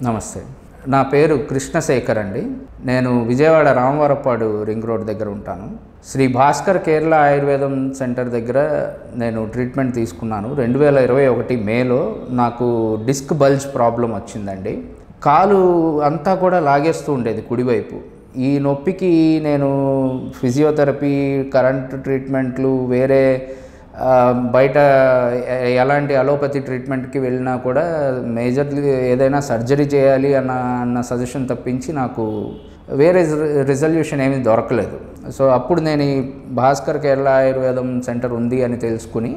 నమస్తే. నా పేరు కృష్ణశేఖర్ అండి. నేను విజయవాడ రామవరపాడు రింగ్ రోడ్ దగ్గర ఉంటాను. శ్రీ భాస్కర్ కేరళ ఆయుర్వేదం సెంటర్ దగ్గర నేను ట్రీట్మెంట్ తీసుకున్నాను. 2021 మేలో నాకు డిస్క్ బల్జ్ ప్రాబ్లం వచ్చిందండి. కాలు అంతా కూడా లాగేస్తూ ఉండేది కుడివైపు. ఈ నొప్పికి నేను ఫిజియోథెరపీ, కరెంట్ ట్రీట్మెంట్లు, వేరే బయట ఎలాంటి అలోపతి ట్రీట్మెంట్కి వెళ్ళినా కూడా మేజర్లీ ఏదైనా సర్జరీ చేయాలి అన్న సజెషన్ తప్పించి నాకు వేరే రిజల్యూషన్ ఏమీ దొరకలేదు. సో అప్పుడు నేను ఈ భాస్కర్ కేరళ ఆయుర్వేదం సెంటర్ ఉంది అని తెలుసుకుని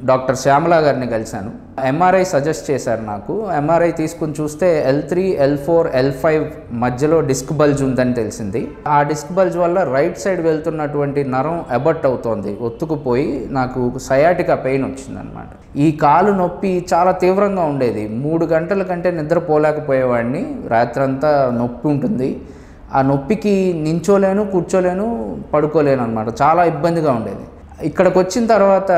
డాక్టర్ శ్యామలా గారిని కలిశాను. ఎంఆర్ఐ సజెస్ట్ చేశారు నాకు. ఎంఆర్ఐ తీసుకుని చూస్తే L3, L4, L5 మధ్యలో డిస్క్ బల్జ్ ఉందని తెలిసింది. ఆ డిస్క్ బల్జ్ వల్ల రైట్ సైడ్ వెళ్తున్నటువంటి నరం అబర్ట్ అవుతోంది, ఒత్తుకుపోయి నాకు సయాటికా పెయిన్ వచ్చిందనమాట. ఈ కాలు నొప్పి చాలా తీవ్రంగా ఉండేది. 3 గంటల కంటే నిద్రపోలేకపోయేవాడిని. రాత్రంతా నొప్పి ఉంటుంది. ఆ నొప్పికి నించోలేను, కూర్చోలేను, పడుకోలేను అనమాట. చాలా ఇబ్బందిగా ఉండేది. ఇక్కడికి వచ్చిన తర్వాత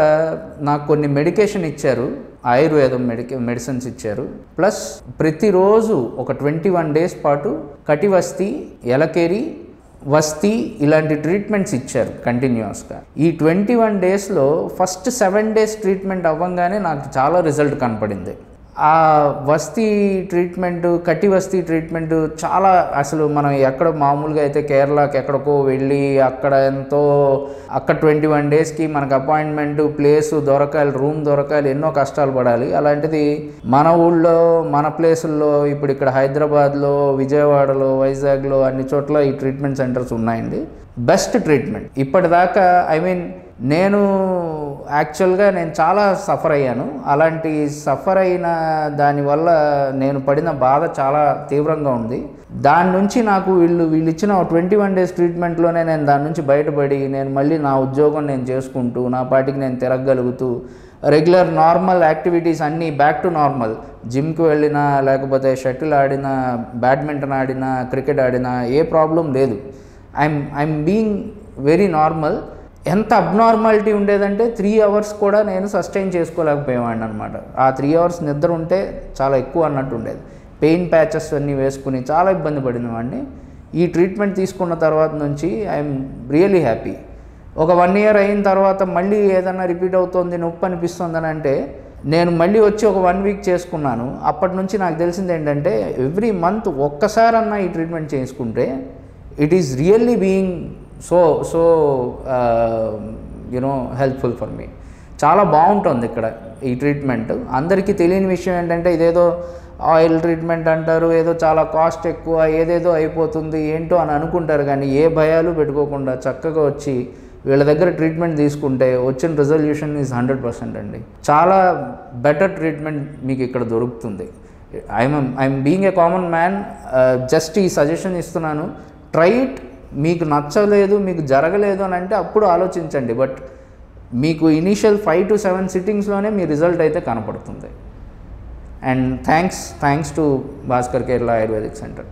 నాకు కొన్ని మెడికేషన్ ఇచ్చారు, ఆయుర్వేదం మెడిసిన్స్ ఇచ్చారు. ప్లస్ ప్రతిరోజు ఒక 21 డేస్ పాటు కటివస్తి, ఎలకేరి, వస్తి ఇలాంటి ట్రీట్మెంట్స్ ఇచ్చారు కంటిన్యూస్గా. ఈ 21 డేస్లో ఫస్ట్ 7 డేస్ ట్రీట్మెంట్ అవ్వంగానే నాకు చాలా రిజల్ట్ కనపడింది. ఆ వస్తీ ట్రీట్మెంట్, కటివస్తీ ట్రీట్మెంట్ చాలా, అసలు మనం ఎక్కడ మామూలుగా అయితే కేరళకి ఎక్కడికో వెళ్ళి అక్కడ 21 డేస్కి మనకు అపాయింట్మెంట్, ప్లేసు దొరకాలి, రూమ్ దొరకాలి, ఎన్నో కష్టాలు పడాలి. అలాంటిది మన ఊళ్ళో, మన ప్లేసుల్లో, ఇప్పుడు ఇక్కడ హైదరాబాద్లో, విజయవాడలో, వైజాగ్లో అన్ని చోట్ల ఈ ట్రీట్మెంట్ సెంటర్స్ ఉన్నాయండి. బెస్ట్ ట్రీట్మెంట్ ఇప్పటిదాకా. నేను యాక్చువల్గా చాలా సఫర్ అయ్యాను. అలాంటి సఫర్ అయిన దానివల్ల నేను పడిన బాధ చాలా తీవ్రంగా ఉంది. దాని నుంచి నాకు వీళ్ళు ఇచ్చిన 21 డేస్ ట్రీట్మెంట్లోనే నేను దాని నుంచి బయటపడి, నేను మళ్ళీ నా ఉద్యోగం నేను చేసుకుంటూ, నా పాటికి నేను తిరగగలుగుతూ, రెగ్యులర్ నార్మల్ యాక్టివిటీస్ అన్నీ బ్యాక్ టు నార్మల్. జిమ్కి వెళ్ళినా, లేకపోతే షటిల్ ఆడినా, బ్యాడ్మింటన్ ఆడినా, క్రికెట్ ఆడినా ఏ ప్రాబ్లం లేదు. I'm being very normal. ఎంత అబ్నార్మాలిటీ ఉండేదంటే 3 అవర్స్ కూడా నేను సస్టైన్ చేసుకోలేకపోయేవాడిని అనమాట. ఆ 3 అవర్స్ నిద్ర ఉంటే చాలా ఎక్కువ అన్నట్టు ఉండేది. పెయిన్ ప్యాచెస్ అన్నీ వేసుకుని చాలా ఇబ్బంది పడినవాడిని. ఈ ట్రీట్మెంట్ తీసుకున్న తర్వాత నుంచి ఐఎమ్ రియలీ హ్యాపీ. ఒక 1 ఇయర్ అయిన తర్వాత మళ్ళీ ఏదన్నా రిపీట్ అవుతుంది, నొప్పి అనిపిస్తుందని అంటే నేను మళ్ళీ వచ్చి ఒక 1 వీక్ చేసుకున్నాను. అప్పటి నుంచి నాకు తెలిసింది ఏంటంటే, ఎవ్రీ మంత్ ఒక్కసారన్నా ఈ ట్రీట్మెంట్ చేసుకుంటే it is really being so helpful for me. చాలా బాగుంటుంది ఇక్కడ ఈ ట్రీట్మెంట్. అందరికీ తెలియని విషయం ఏంటంటే, ఇదేదో ఆయిల్ ట్రీట్మెంట్ అంటారు, ఏదో చాలా కాస్ట్ ఎక్కువ, ఏదేదో అయిపోతుంది ఏంటో అని అనుకుంటారు. కానీ ఏ భయాలు పెట్టుకోకుండా చక్కగా వచ్చి వీళ్ళ దగ్గర ట్రీట్మెంట్ తీసుకుంటే వచ్చిన రిజల్యూషన్ ఈజ్ 100% అండి. చాలా బెటర్ ట్రీట్మెంట్ మీకు ఇక్కడ దొరుకుతుంది. I'm being a common man, just ఈ సజెషన్ ఇస్తున్నాను. Try it. మీకు నచ్చలేదు, మీకు జరగలేదు అని అంటే అప్పుడు ఆలోచించండి. బట్ మీకు ఇనీషియల్ 5 to 7 సిట్టింగ్స్లోనే మీ రిజల్ట్ అయితే కనపడుతుంది. And thanks to Bhaskar Kerala ayurvedic centre.